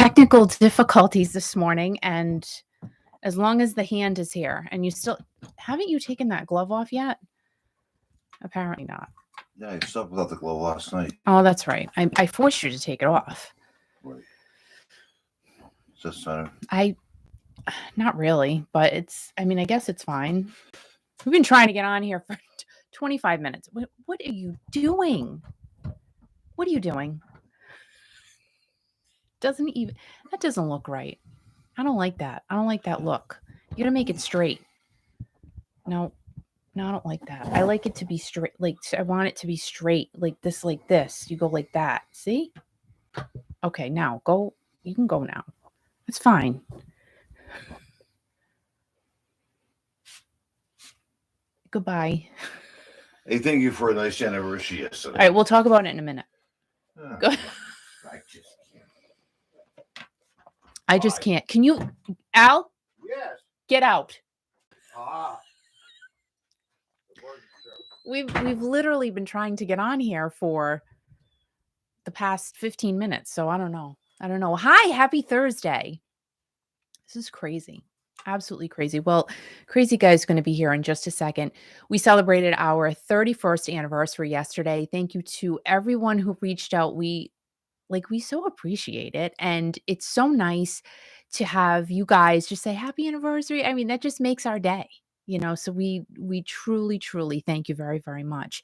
technical difficulties this morning, and as long as the hand is here, and you still haven't you taken that glove off yet? Apparently not. Yeah, I slept without the glove last night. Oh, that's right. I forced you to take it off. Right. Is this center? Not really, but I guess it's fine. We've been trying to get on here for 25 minutes. What are you doing? What are you doing? That doesn't look right. I don't like that. I don't like that look. You gotta make it straight. No, I don't like that. I like it to be straight. Like, I want it to be straight, like this, like this. You go like that. See? Okay, now go. You can go now. It's fine. Goodbye. Hey, thank you for a nice anniversary yesterday. All right, we'll talk about it in a minute. Go. I just can't. Can you, Al? Yes. Get out. Ah. We've literally been trying to get on here for the past 15 minutes, so I don't know. Hi, happy Thursday. This is crazy. Absolutely crazy. Well, Crazy Guy is going to be here in just a second. We celebrated our 31st anniversary yesterday. Thank you to everyone who reached out. We so appreciate it. And it's so nice to have you guys just say happy anniversary. I mean, that just makes our day, so we truly, truly thank you very, very much.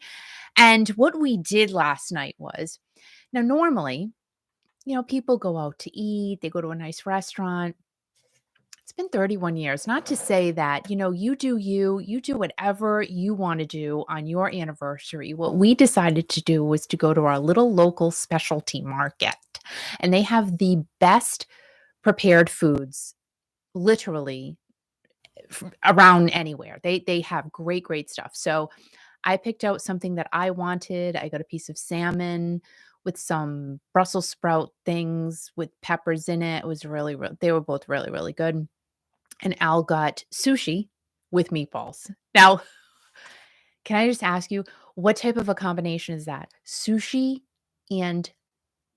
And what we did last night was, now normally, people go out to eat, they go to a nice restaurant. It's been 31 years. Not to say that, you do whatever you want to do on your anniversary. What we decided to do was to go to our little local specialty market, and they have the best prepared foods literally around anywhere. They have great, great stuff. So I picked out something that I wanted. I got a piece of salmon with some Brussels sprout things with peppers in it. It was really, they were both really, really good. And Al got sushi with meatballs. Now, can I just ask you, what type of a combination is that? Sushi and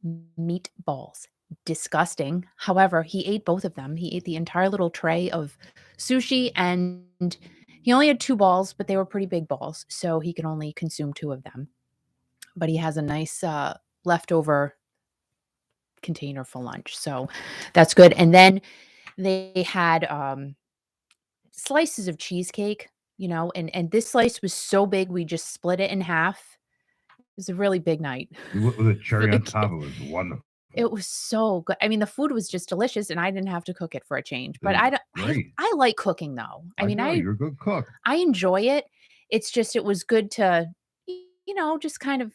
meatballs. Disgusting. However, he ate both of them. He ate the entire little tray of sushi, and he only had 2 balls, but they were pretty big balls, so he could only consume 2 of them. But he has a nice leftover container for lunch, so that's good. And then they had slices of cheesecake, and this slice was so big we just split it in half. It was a really big night. With a cherry on top, it was wonderful. It was so good. I mean, the food was just delicious, and I didn't have to cook it for a change. But I like cooking, though. You're a good cook. I enjoy it. It's just, it was good to, just kind of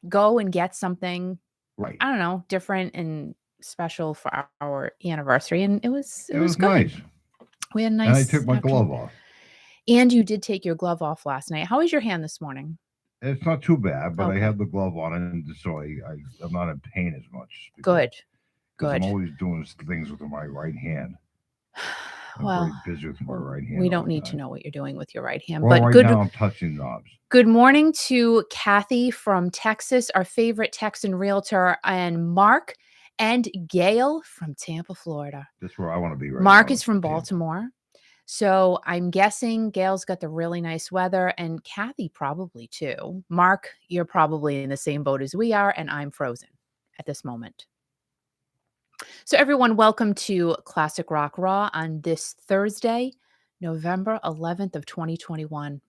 go and get something, right? I don't know, different and special for our anniversary, and it was good. Nice. We had a nice. And I took my glove off. And you did take your glove off last night. How was your hand this morning? It's not too bad, but I have the glove on, and so I'm not in pain as much. Good. I'm always doing things with my right hand. I'm very busy with my right hand. We don't need to know what you're doing with your right hand. Well, but right now I'm touching knobs. Good morning to Kathy from Texas, our favorite Texan realtor, and Mark and Gail from Tampa, Florida. That's where I want to be right now. Mark is from Baltimore. So I'm guessing Gail's got the really nice weather, and Kathy probably too. Mark, you're probably in the same boat as we are, and I'm frozen at this moment. So everyone, welcome to Classic Rock Raw on this Thursday, November 11th of 2021.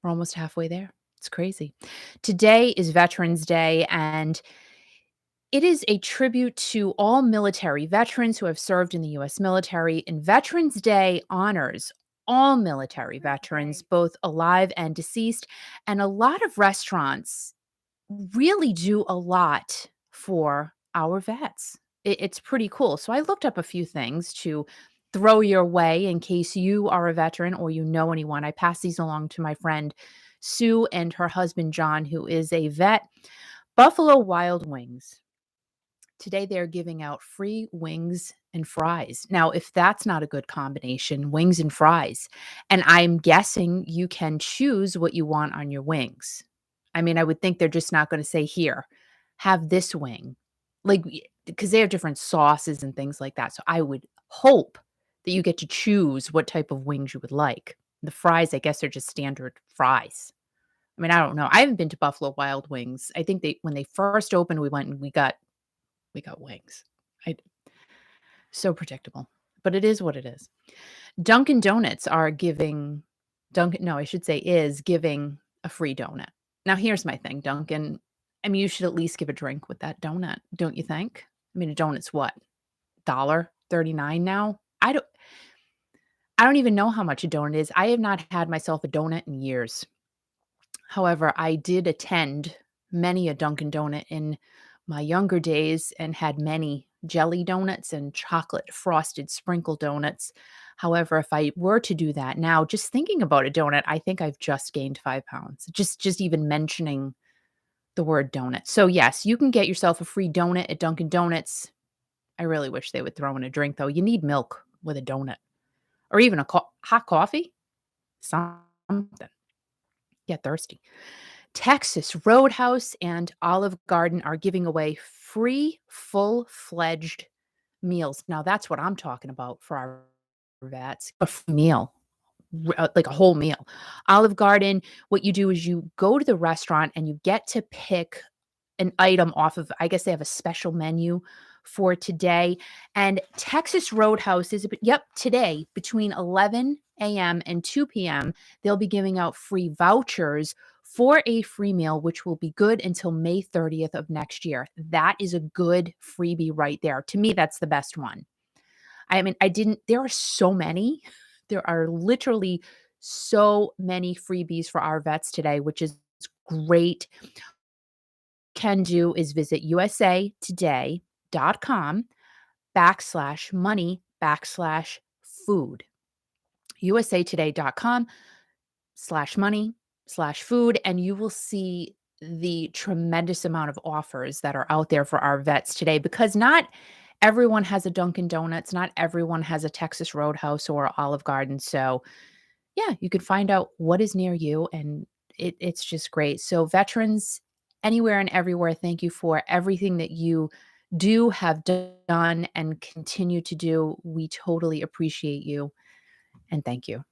We're almost halfway there. It's crazy. Today is Veterans Day, and it is a tribute to all military veterans who have served in the U.S. military, and Veterans Day honors all military veterans, both alive and deceased, and a lot of restaurants really do a lot for our vets. It's pretty cool. So I looked up a few things to throw your way in case you are a veteran or you know anyone. I pass these along to my friend Sue and her husband John, who is a vet. Buffalo Wild Wings. Today, they're giving out free wings and fries. Now, if that's not a good combination, wings and fries, and I'm guessing you can choose what you want on your wings. I mean, I would think they're just not going to say, here, have this wing. Like, because they have different sauces and things like that. So I would hope that you get to choose what type of wings you would like. The fries, I guess, are just standard fries. I mean, I don't know. I haven't been to Buffalo Wild Wings. I think when they first opened, we went and we got wings. So predictable, but it is what it is. Dunkin' Donuts are giving I should say is giving a free donut. Now here's my thing, Dunkin', I mean, you should at least give a drink with that donut, don't you think? I mean, a donut's what? $1.39 now? I don't even know how much a donut is. I have not had myself a donut in years. However, I did attend many a Dunkin' Donut in my younger days and had many jelly donuts and chocolate frosted sprinkle donuts. However, if I were to do that now, just thinking about a donut, I think I've just gained 5 pounds. Just even mentioning the word donut. So yes, you can get yourself a free donut at Dunkin' Donuts. I really wish they would throw in a drink though. You need milk with a donut or even a hot coffee. Something. Get thirsty. Texas Roadhouse and Olive Garden are giving away free full-fledged meals. Now that's what I'm talking about for our vets. A free meal, like a whole meal. Olive Garden, what you do is you go to the restaurant and you get to pick an item off of, I guess they have a special menu for today. And Texas Roadhouse is, today between 11 a.m. and 2 p.m., they'll be giving out free vouchers for a free meal, which will be good until May 30th of next year. That is a good freebie right there. To me, that's the best one. I mean, there are so many. There are literally so many freebies for our vets today, which is great. Can do is visit usatoday.com/money/food. usatoday.com/money/food, and you will see the tremendous amount of offers that are out there for our vets today, because not everyone has a Dunkin' Donuts, not everyone has a Texas Roadhouse or Olive Garden. So yeah, you can find out what is near you, and it's just great. So veterans anywhere and everywhere, thank you for everything that you have done and continue to do. We totally appreciate you, and thank you.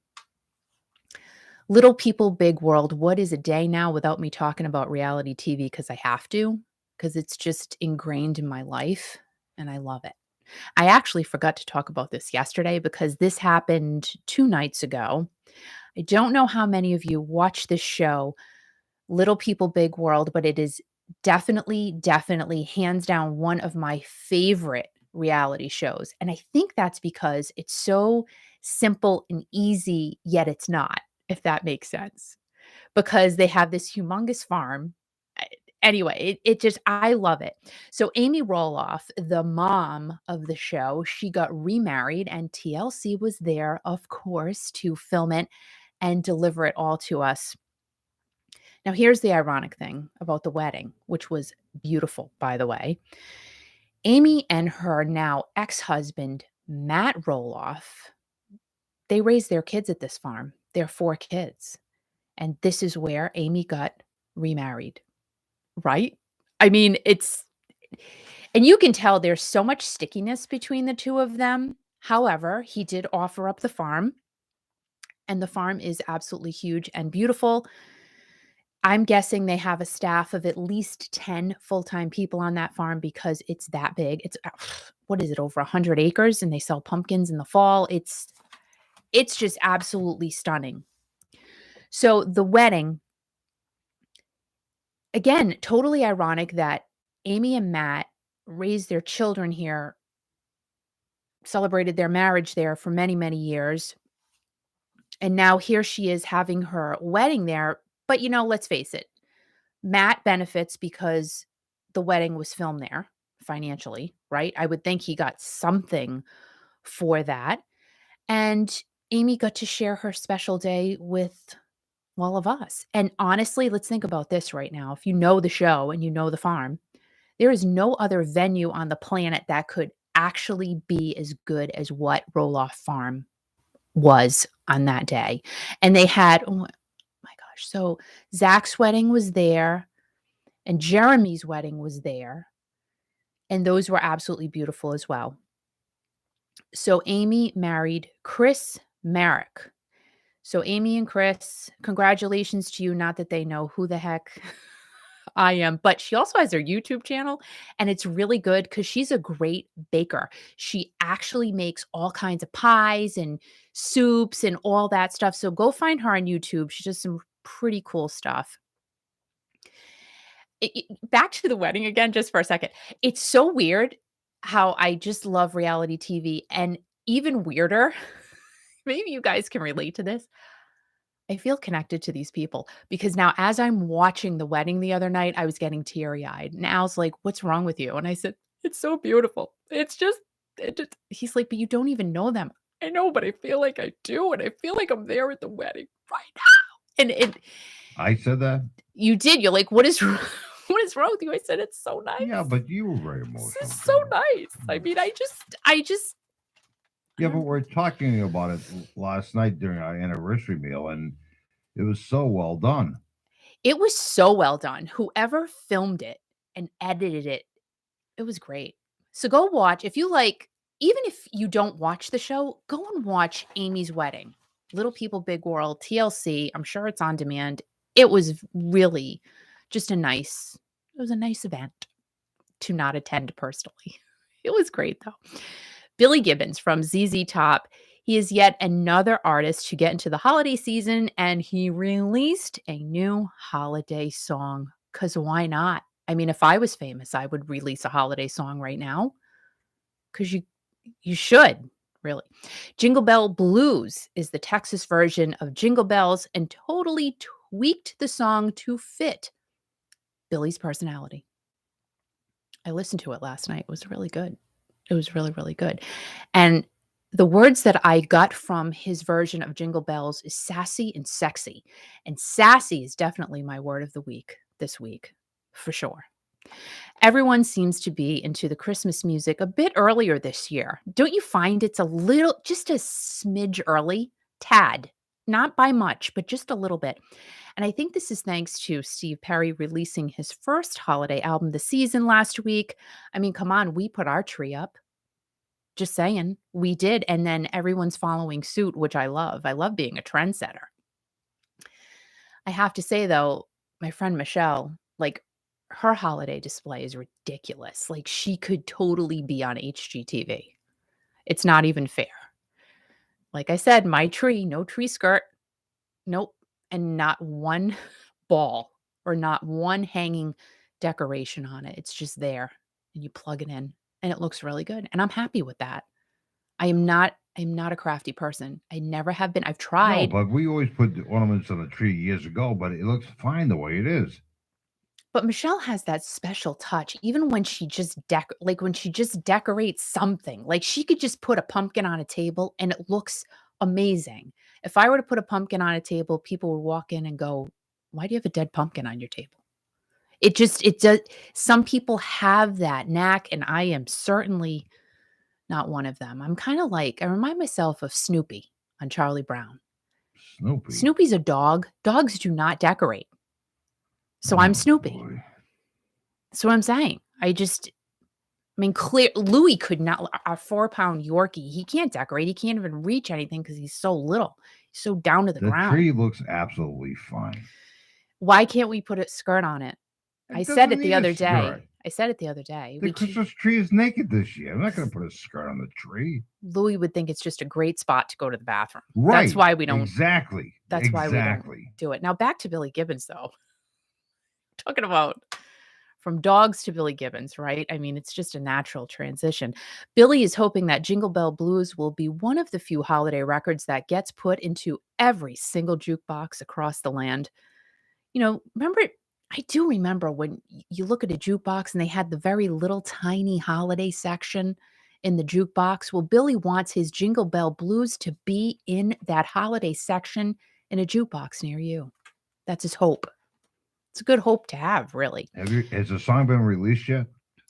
Little people, big world. What is a day now without me talking about reality TV? Because I have to, because it's just ingrained in my life, and I love it. I actually forgot to talk about this yesterday because this happened 2 nights ago. I don't know how many of you watch this show, Little People, Big World, but it is definitely, hands down one of my favorite reality shows. And I think that's because it's so simple and easy, yet it's not, if that makes sense. Because they have this humongous farm. Anyway, it just, I love it. So Amy Roloff, the mom of the show, she got remarried, and TLC was there, of course, to film it and deliver it all to us. Now, here's the ironic thing about the wedding, which was beautiful, by the way. Amy and her now ex-husband, Matt Roloff, they raised their kids at this farm. Their 4 kids. And this is where Amy got remarried, right? I mean, and you can tell there's so much stickiness between the two of them. However, he did offer up the farm, and the farm is absolutely huge and beautiful. I'm guessing they have a staff of at least 10 full-time people on that farm because it's that big. It's what is it, over 100 acres, and they sell pumpkins in the fall. It's just absolutely stunning. So the wedding, again, totally ironic that Amy and Matt raised their children here, celebrated their marriage there for many, many years. And now here she is having her wedding there. But, let's face it, Matt benefits because the wedding was filmed there financially, right? I would think he got something for that. And Amy got to share her special day with all of us. And honestly, let's think about this right now. If you know the show and you know the farm, there is no other venue on the planet that could actually be as good as what Roloff Farm was on that day. And they had, oh my gosh, so Zach's wedding was there and Jeremy's wedding was there. And those were absolutely beautiful as well. So Amy married Chris Merrick. So Amy and Chris, congratulations to you. Not that they know who the heck I am, but she also has her YouTube channel and it's really good because she's a great baker. She actually makes all kinds of pies and soups and all that stuff. So go find her on YouTube. She does some pretty cool stuff. Back to the wedding again, just for a second. It's so weird how I just love reality TV, and even weirder, maybe you guys can relate to this. I feel connected to these people because now, as I'm watching the wedding the other night, I was getting teary eyed. And Al's like, "What's wrong with you?" And I said, "It's so beautiful. He's like, "But you don't even know them." I know, but I feel like I do. And I feel like I'm there at the wedding right now. And I said that? you did. You're like, "What is wrong? What is wrong with you?" I said, "It's so nice." Yeah, but you were very emotional. This is so nice. I mean, I just. Yeah, but we're talking about it last night during our anniversary meal, and it was so well done. It was so well done. Whoever filmed it and edited it, it was great. So go watch. If you like, even if you don't watch the show, go and watch Amy's Wedding. Little People, Big World, TLC. I'm sure it's on demand. It was really just a nice event to not attend personally. It was great though. Billy Gibbons from ZZ Top. He is yet another artist to get into the holiday season, and he released a new holiday song. Because why not? I mean, if I was famous, I would release a holiday song right now. Because you should, really. Jingle Bell Blues is the Texas version of Jingle Bells and totally tweaked the song to fit Billy's personality. I listened to it last night. It was really good. It was really, really good. And the words that I got from his version of Jingle Bells is sassy and sexy. And sassy is definitely my word of the week this week, for sure. Everyone seems to be into the Christmas music a bit earlier this year. Don't you find it's a little, just a smidge early? Tad. Not by much, but just a little bit. And I think this is thanks to Steve Perry releasing his first holiday album, The Season, last week. I mean, come on, we put our tree up. Just saying, we did. And then everyone's following suit, which I love. I love being a trendsetter. I have to say, though, my friend Michelle, like, her holiday display is ridiculous. Like, she could totally be on HGTV. It's not even fair. Like I said, my tree, no tree skirt. Nope. And not one ball or not one hanging decoration on it. It's just there and you plug it in and it looks really good. And I'm happy with that. I'm not a crafty person. I never have been. I've No, tried. but we always put the ornaments on the tree years ago, but it looks fine the way it is. But Michelle has that special touch, even when she just when she just decorates something. Like, she could just put a pumpkin on a table and it looks amazing. If I were to put a pumpkin on a table, people would walk in and go, "Why do you have a dead pumpkin on your table?" It does. Some people have that knack, and I am certainly not one of them. I'm kind of like, I remind myself of Snoopy on Charlie Brown. Snoopy. Snoopy's a dog. Dogs do not decorate. So I'm Snoopy. Boy. That's what I'm saying. I mean, Louis could not, our 4-pound Yorkie, he can't decorate. He can't even reach anything because he's so little. He's so down to the ground. The tree looks absolutely fine. Why can't we put a skirt on it? I said it the other day. The Christmas tree is naked this year. I'm not going to put a skirt on the tree. Louis would think it's just a great spot to go to the bathroom. Right. That's why we don't. Exactly. That's why we don't do it. Now back to Billy Gibbons, though. Talking about from dogs to Billy Gibbons, right? I mean, it's just a natural transition. Billy is hoping that Jingle Bell Blues will be one of the few holiday records that gets put into every single jukebox across the land. You know, I do remember when you look at a jukebox and they had the very little tiny holiday section in the jukebox. Well, Billy wants his Jingle Bell Blues to be in that holiday section in a jukebox near you. That's his hope. It's a good hope to have, really. Has the song been released yet?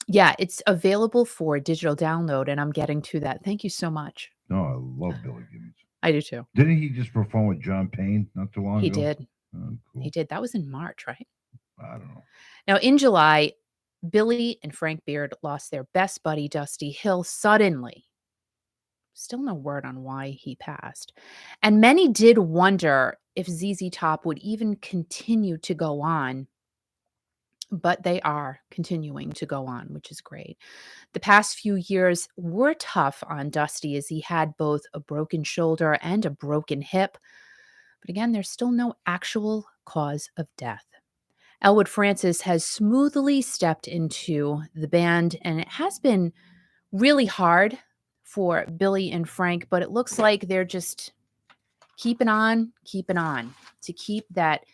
Yeah, it's available for digital download, and I'm getting to that. Thank you so much. No, I love Billy Gibbons. I do too. Didn't he just perform with John Payne not too long ago? He did. Oh, cool. He did. That was in March, right? I don't know. Now, in July, Billy and Frank Beard lost their best buddy, Dusty Hill, suddenly. Still no word on why he passed. And many did wonder if ZZ Top would even continue to go on, but they are continuing to go on, which is great. The past few years were tough on Dusty as he had both a broken shoulder and a broken hip. But again, there's still no actual cause of death. Elwood Francis has smoothly stepped into the band, and it has been really hard for Billy and Frank, but it looks like they're just keeping on to keep that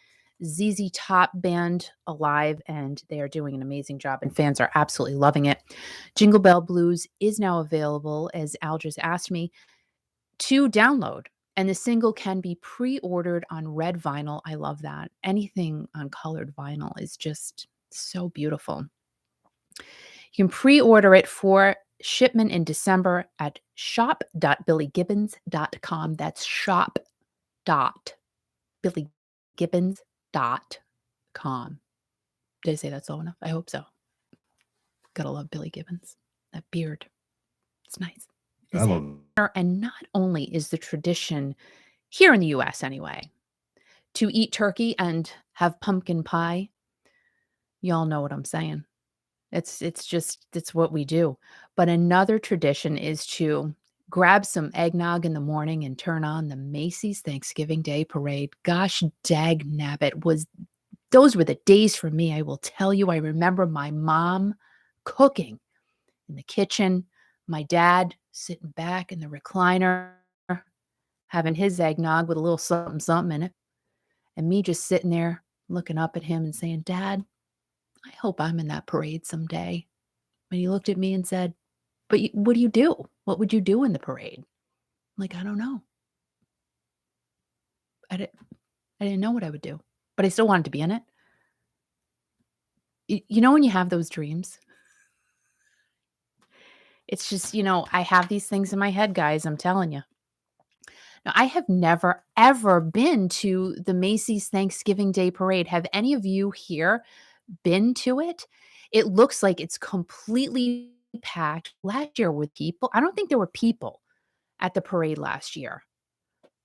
ZZ Top band alive, and they are doing an amazing job, and fans are absolutely loving it. Jingle Bell Blues is now available, as Al just asked me, to download, and the single can be pre-ordered on red vinyl. I love that. Anything on colored vinyl is just so beautiful. You can pre-order it for shipment in December at shop.billygibbons.com. That's shop.billygibbons.com. Did I say that slow enough? I hope so. Gotta love Billy Gibbons. That beard. It's nice. I love it. And not only is the tradition here in the US anyway to eat turkey and have pumpkin pie, y'all know what I'm saying. It's what we do. But another tradition is to grab some eggnog in the morning and turn on the Macy's Thanksgiving Day Parade. Gosh dag nabbit, those were the days for me. I will tell you, I remember my mom cooking in the kitchen, my dad sitting back in the recliner, having his eggnog with a little something, something in it, and me just sitting there looking up at him and saying, Dad, I hope I'm in that parade someday. And he looked at me and said, but what do you do? What would you do in the parade? I'm like, I don't know. I didn't know what I would do, but I still wanted to be in it. You know, when you have those dreams, it's just, I have these things in my head, guys, I'm telling you. Now, I have never, ever been to the Macy's Thanksgiving Day Parade. Have any of you here been to it? It looks like it's completely packed. Last year with people, I don't think there were people at the parade last year,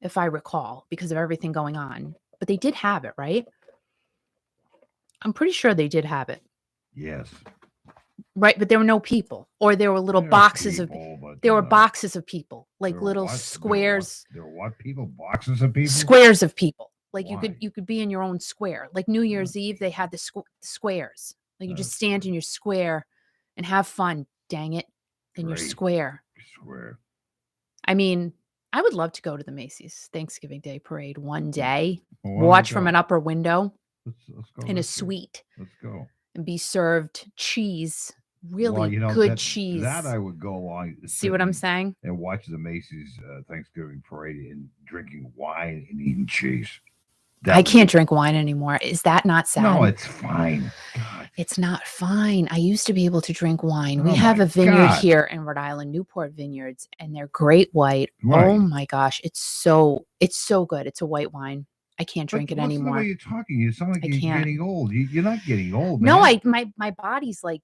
if I recall, because of everything going on. But they did have it, right? I'm pretty sure they did have it. Yes. Right, but there were no people, or there were little boxes of boxes of people, like little squares. There were what people? Boxes of people? Squares of people. Like Why? you could be in your own square. Like New Year's Eve, they had the squares. Like you just stand in your square and have fun, dang it, in your square. I mean, I would love to go to the Macy's Thanksgiving Day Parade one day, watch from an upper window Let's go in a suite. Let's go. And be served cheese, really good cheese. That I would go along. See what I'm saying? And watch the Macy's Thanksgiving Parade and drinking wine and eating cheese. I can't drink wine anymore. Is that not sad? No, it's fine. God. It's not fine. I used to be able to drink wine. We have a vineyard here in Rhode Island, Newport Vineyards, and they're great white. Right. Oh my gosh, it's so good. It's a white wine. I can't drink it anymore. The way you're talking, you sound like you're getting old. You're not getting old, man. No, my body's like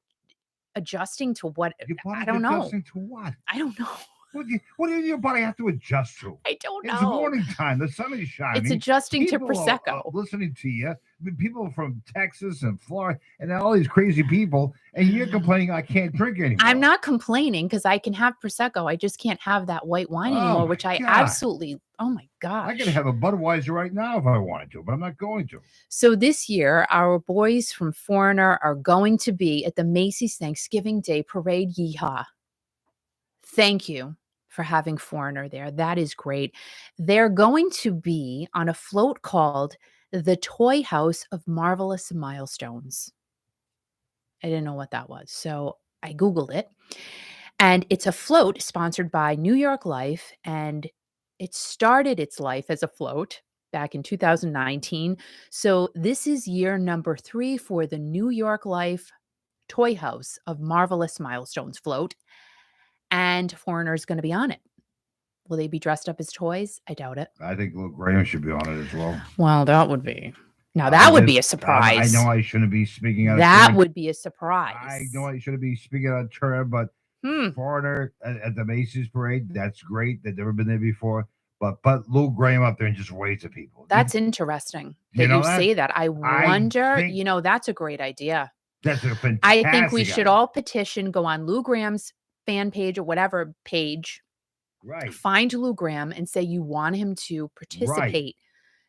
adjusting to what I don't know. Adjusting to what? I don't know. What does your body have to adjust to? I don't know. It's morning time. The sun is shining. It's adjusting to Prosecco. Listening to you. People from Texas and Florida and all these crazy people. And you're complaining I can't drink anymore. I'm not complaining because I can have Prosecco. I just can't have that white wine anymore, which I absolutely, oh my gosh. I could have a Budweiser right now if I wanted to, but I'm not going to. So this year, our boys from Foreigner are going to be at the Macy's Thanksgiving Day Parade. Yeehaw. Thank you for having Foreigner there. That is great. They're going to be on a float called the Toy House of Marvelous Milestones. I didn't know what that was, so I Googled it. And it's a float sponsored by New York Life, and it started its life as a float back in 2019. So this is year number 3 for the New York Life Toy House of Marvelous Milestones float. And Foreigner is going to be on it. Will they be dressed up as toys? I doubt it. I think Luke Graham should be on it as well. Well, that would be Now that would be a I surprise. know I shouldn't be speaking out of That turn. would be a I surprise. know I shouldn't be speaking out of turn, but Hmm. foreigner at the Macy's parade, that's great. They've never been there before. But put Lou Graham up there and just wave to people. That's interesting you that know you that? say that. I wonder, think that's a great idea. that's a fantastic I think we should idea. all petition, go on Lou Graham's fan page or whatever page, Right. find Lou Graham and say you want him to participate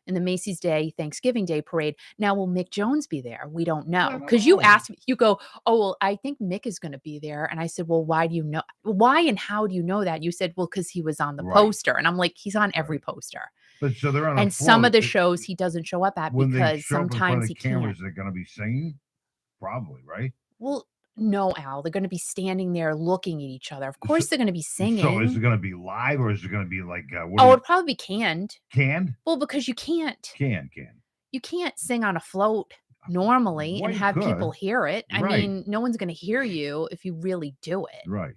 in the Macy's Day Thanksgiving Day parade. Now, will Mick Jones be there? We don't know. don't Because you know. asked me, you go, oh, well, I think Mick is going to be there. And I said, well, why do you know? Why and how do you know that? You said, well, because he was on the Right. poster. And I'm like, he's on every poster. But so they're on And a some float. of the shows he doesn't show up at When they because show up in front of sometimes the he cameras, can't. they're going to be singing? Probably, right? Well, no, Al, they're going to be standing there looking at each other. Of course, they're going to be singing. So is it going to be live or is it going to be like it'll probably be canned. Canned? Well, because you can't Can. you can't sing on a float normally Well, and you have people could. hear it. I Right. mean, no one's going to hear you if you really do it. Right.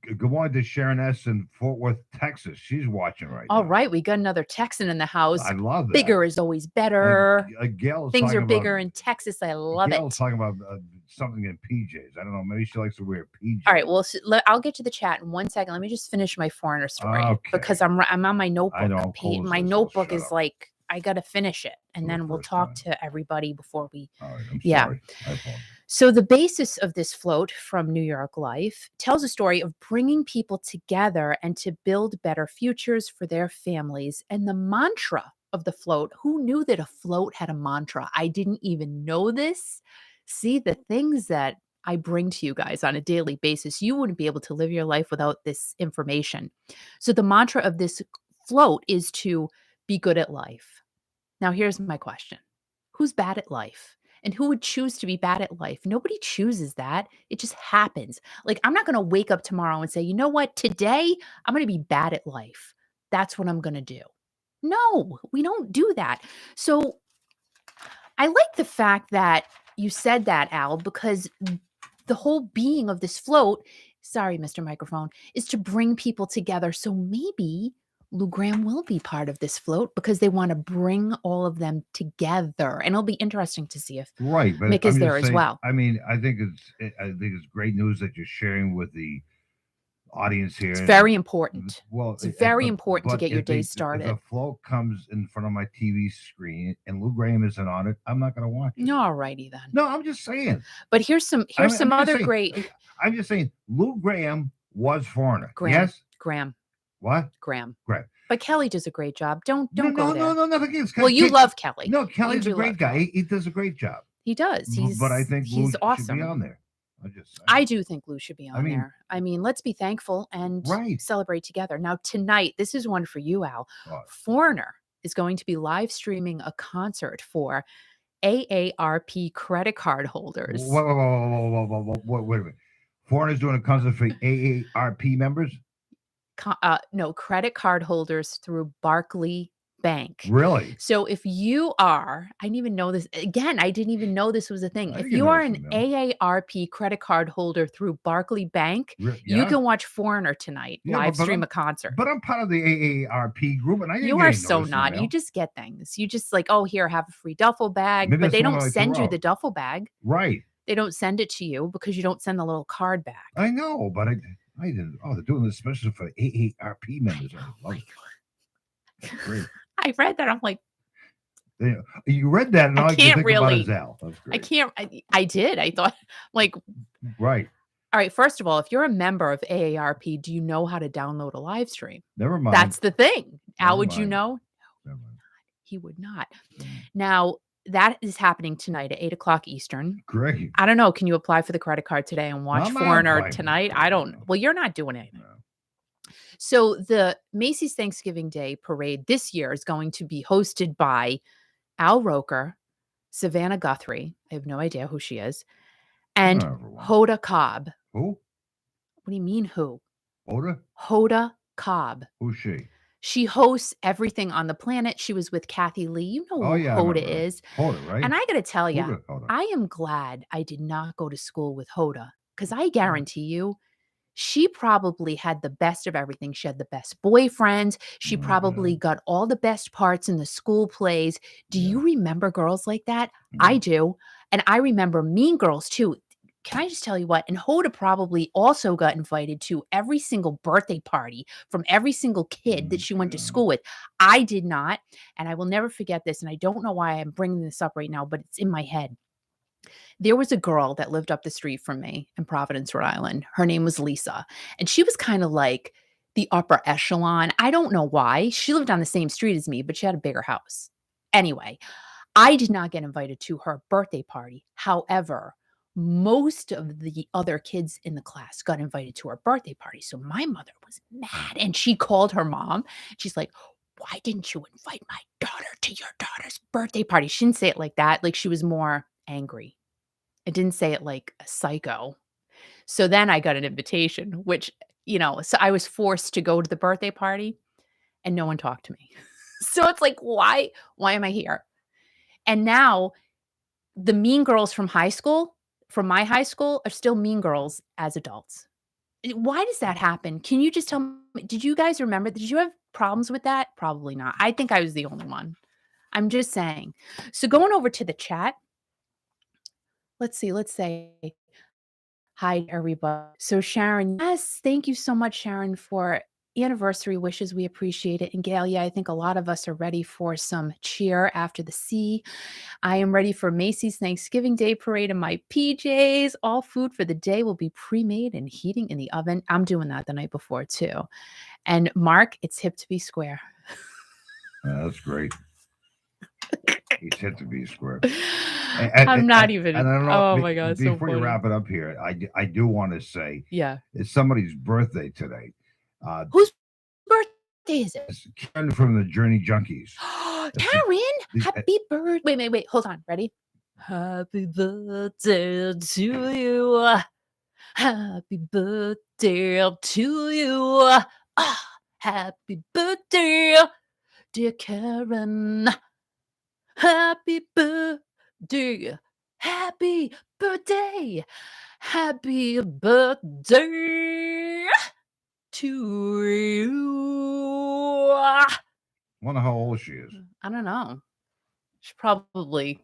Good morning to Sharon S. in Fort Worth, Texas. She's watching right All now. right, we got another Texan in the house. I love that. Bigger is always better. Gail's Things are talking bigger about, in Texas. I love Gail's it. talking about something in PJs. I don't know. Maybe she likes to wear PJs. All right, well, I'll get to the chat in 1 second. Let me just finish my foreigner story because I'm on my notebook. know, My notebook is like, I got to finish it, and For the then we'll first talk time. to everybody before we. All right, I'm Yeah. sorry. I apologize. So the basis of this float from New York Life tells a story of bringing people together and to build better futures for their families. And the mantra of the float, who knew that a float had a mantra? I didn't even know this. See, the things that I bring to you guys on a daily basis, you wouldn't be able to live your life without this information. So the mantra of this float is to be good at life. Now, here's my question. Who's bad at life? And who would choose to be bad at life? Nobody chooses that. It just happens. Like, I'm not going to wake up tomorrow and say, you know what? Today, I'm going to be bad at life. That's what I'm going to do. No, we don't do that. So I like the fact that you said that, Al, because the whole being of this float, sorry, Mr. Microphone, is to bring people together. So maybe Lou Graham will be part of this float because they want to bring all of them together. And it'll be interesting to see if Right, but Mick is there as well. I mean, I think it's great news that you're sharing with the audience here. It's very important. Well, It's very important to get your day If started. the float comes in front of my TV screen and Lou Graham isn't on it, I'm not going to watch it. All righty then. No, I'm just saying. But here's some other great. I'm just saying, Lou Graham was foreigner. Graham. Yes. Graham. What? Graham. Graham. But Kelly does a great job. Don't go there. No, nothing against Kelly. Well, you love Kelly. No, Kelly's You a do great love guy. Kelly. He does a great job. He does. But I think Lou he's should awesome. be on there. I'm just saying. I do think Lou should be on mean- there. I mean, let's be thankful and Right. celebrate together. Now, tonight, this is one for you, Al. What? Foreigner is going to be live streaming a concert for AARP credit card holders. Wait a minute. Foreigners doing a concert for AARP members? No, credit card holders through Barclay Bank. Really? So if you are, I didn't even know this. Again, I didn't even know this was a thing. I If didn't you know are this an was a AARP credit card holder through Barclay Bank, you Yeah? can watch Foreigner tonight, Yeah, live but stream I'm- a concert. But I'm part of the AARP group, and I didn't You get are any so notice in the not. mail. You just get things. You just like, oh, here, have a free duffel bag. Maybe But they that's one don't I send threw you out. the duffel bag. Right. They don't send it to you because you don't send the little card back. I know, but I didn't. Oh, they're doing this special for AARP members. I love it. That's great. I read that. I'm like, You read that, and I all you can can't think about really- is Al. That's great. I can't. I did. I thought, like, Right. all right, first of all, if you're a member of AARP, do you know how to download a live stream? Never mind. That's the thing. Al, Never would you mind. know? Never mind. He would not. Mm. Now, that is happening tonight at 8 o'clock Eastern. Great. I don't know. Can you apply for the credit card today and watch I'm not Foreigner applying for the tonight? credit I don't. card. Well, you're not doing anything. No. So the Macy's Thanksgiving Day Parade this year is going to be hosted by Al Roker, Savannah Guthrie. I have no idea who she is. And Everyone. Hoda Cobb. Who? What do you mean who? Oda? Hoda Cobb. Who's she? She hosts Everything on the Planet. She was with Kathy Lee. You know Oh, who yeah, I Hoda remember her. is. Hoda, right? And I got to tell you, Hoda. I am glad I did not go to school with Hoda because I guarantee you She probably had the best of everything. She had the best boyfriends. She Oh, probably got all the best parts in the school plays. Do Yeah. you remember girls like that? I do. And I remember Mean Girls too. Can I just tell you what? And Hoda probably also got invited to every single birthday party from every single kid that she went to Yeah. school with. I did not. And I will never forget this. And I don't know why I'm bringing this up right now, but it's in my head. There was a girl that lived up the street from me in Providence, Rhode Island. Her name was Lisa. And she was kind of like the upper echelon. I don't know why. She lived on the same street as me, but she had a bigger house. Anyway, I did not get invited to her birthday party. However, most of the other kids in the class got invited to her birthday party. So my mother was mad and she called her mom. She's like, why didn't you invite my daughter to your daughter's birthday party? She didn't say it like that. Like she was more angry. It didn't say it like a psycho. So then I got an invitation, which, so I was forced to go to the birthday party and no one talked to me. So it's like, why am I here? And now the mean girls from my high school are still mean girls as adults. Why does that happen? Can you just tell me, did you guys remember? Did you have problems with that? Probably not. I think I was the only one. I'm just saying. So going over to the chat, let's say hi, everybody. So Sharon, yes, thank you so much, Sharon, for anniversary wishes. We appreciate it. And Gail, yeah, I think a lot of us are ready for some cheer after the C. I am ready for Macy's Thanksgiving Day Parade in my PJs. All food for the day will be pre-made and heating in the oven. I'm doing that the night before too. And Mark, it's hip to be square. That's great. It's hit to be square. I'm not even. And I don't know, Oh my God, so before you funny. wrap it up here, I do want to say, Yeah. it's somebody's birthday today. Whose birthday is it? It's Karen from the Journey Junkies. Karen, happy birthday. Wait, hold on. Ready? Happy birthday to you. Happy birthday to you. Happy birthday, dear Karen. Happy birthday. Happy birthday. Happy birthday to you. Wonder how old she is. I don't know. She's probably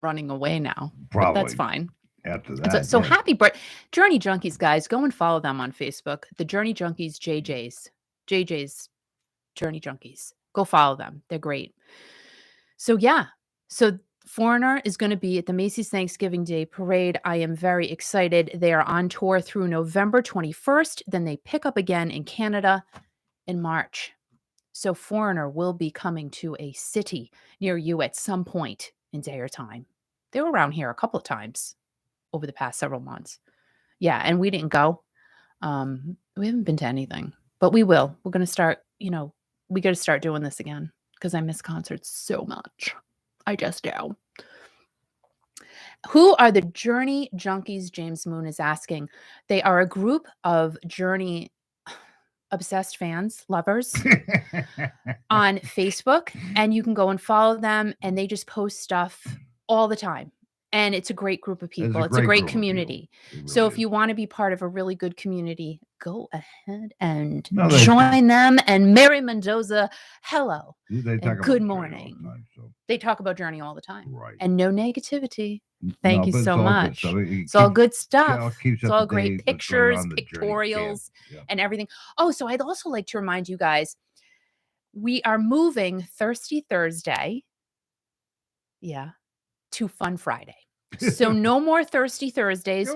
running away now. But that's Probably. fine. After that. So happy birthday. Journey Junkies, guys. Go and follow them on Facebook. The Journey Junkies, JJ's Journey Junkies. Go follow them. They're great. So yeah. So Foreigner is going to be at the Macy's Thanksgiving Day Parade. I am very excited. They are on tour through November 21st. Then they pick up again in Canada in March. So Foreigner will be coming to a city near you at some point in day or time. They were around here a couple of times over the past several months. Yeah, and we didn't go. We haven't been to anything, but we will. We're going to start, we got to start doing this again because I miss concerts so much. I just do. Who are the Journey Junkies? James Moon is asking. They are a group of Journey obsessed fans, lovers on Facebook, and you can go and follow them, and they just post stuff all the time. And it's a great group of people. It's a great community. Really so if you want to be part of a really good community, go ahead and join them. And Mary Mendoza, hello. And good morning. They talk about Journey all the time. Right. And no negativity. Thank you so much. It's all good stuff. It's all great pictures, pictorials, and everything. Oh, so I'd also like to remind you guys, we are moving Thirsty Thursday. Yeah. To Fun Friday. So no more Thirsty Thursdays.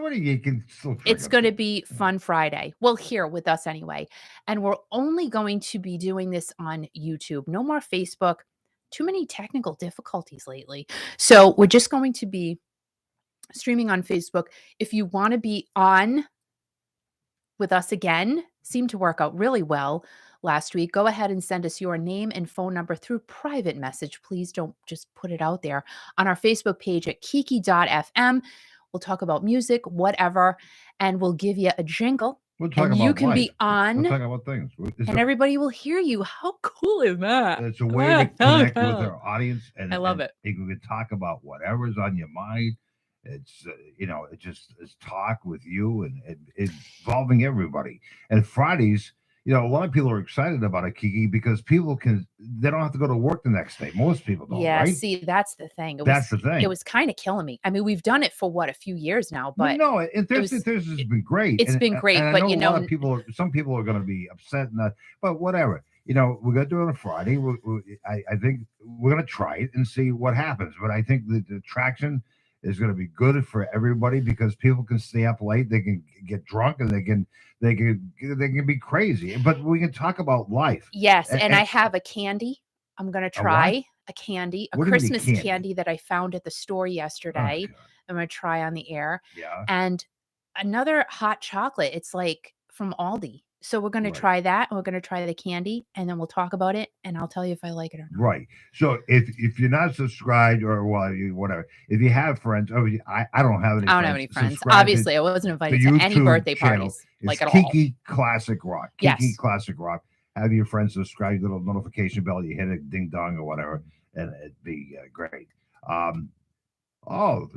It's going to be Fun Friday. Well, here with us anyway. And we're only going to be doing this on YouTube. No more Facebook. Too many technical difficulties lately. So we're just going to be streaming on Facebook. If you want to be on with us again, seemed to work out really well last week, go ahead and send us your name and phone number through private message. Please don't just put it out there on our Facebook page at kiki.fm. We'll talk about music, whatever, and we'll give you a jingle. We'll talk and about you can life. be on. We'll talk about things. And everybody will hear you. How cool is that? It's a way to connect with our audience. And I love it. You can talk about whatever's on your mind. It's it just is talk with you and involving everybody. And Fridays, a lot of people are excited about it, Kiki, because they don't have to go to work the next day. Most people don't, Yeah, right? see, that's the thing. That's the It thing. was kind of killing me. I mean, we've done it for what, a few years now, Well, but no, and Thursday was- Thursday's been great. it's been great, and I but, know you a lot know, of people. Some people are going to be upset, but whatever. We're going to do it on a Friday. I think we're going to try it and see what happens. But I think the attraction is going to be good for everybody because people can stay up late. They can get drunk and they can be crazy. But we can talk about life. yes, and I And have a candy. I'm gonna what? try a candy, a What do you mean a Christmas candy? candy that I found at the store Oh, yesterday. God. I'm gonna try on the air. Yeah. And another hot chocolate. It's like from Aldi. So we're gonna Right. try that, and we're gonna try the candy, and then we'll talk about it, and I'll tell you if I like it or not. Right. So if you're not subscribed or whatever, if you have friends, I don't have any I don't friends. have any friends. Subscribe Obviously, I wasn't the invited to any YouTube birthday channel. parties, It's like at all. Kiki Classic Rock. Kiki Yes. Classic Rock. Have your friends subscribe, little notification bell. You hit it, ding dong or whatever, and it'd be great.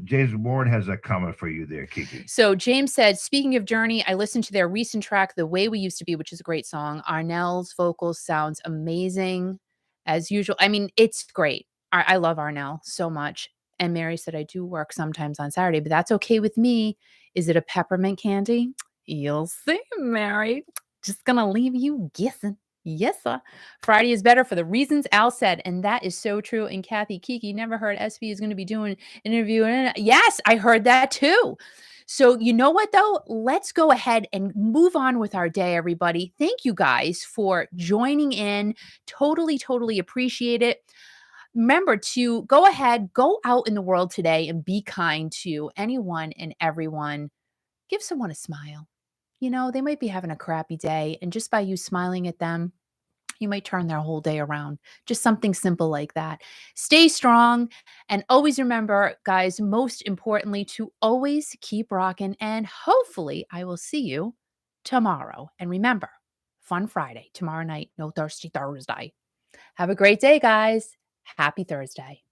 Jason Warren has a comment for you there, Kiki. So James said, speaking of Journey, I listened to their recent track, The Way We Used to Be, which is a great song. Arnell's vocals sounds amazing as usual. I mean, it's great. I love Arnell so much. And Mary said, I do work sometimes on Saturday, but that's okay with me. Is it a peppermint candy? You'll see, Mary. Just gonna leave you guessing. Yes, sir. Friday is better for the reasons Al said, and that is so true. And Kathy Kiki never heard SB is going to be doing an interview. And yes, I heard that too. So you know what though? Let's go ahead and move on with our day, everybody. Thank you guys for joining in. Totally, totally appreciate it. Remember to go ahead, go out in the world today and be kind to anyone and everyone. Give someone a smile. They might be having a crappy day, and just by you smiling at them, you might turn their whole day around. Just something simple like that. Stay strong, and always remember, guys, most importantly, to always keep rocking. And hopefully, I will see you tomorrow. And remember, fun Friday tomorrow night, no thirsty Thursday. Have a great day, guys. Happy Thursday.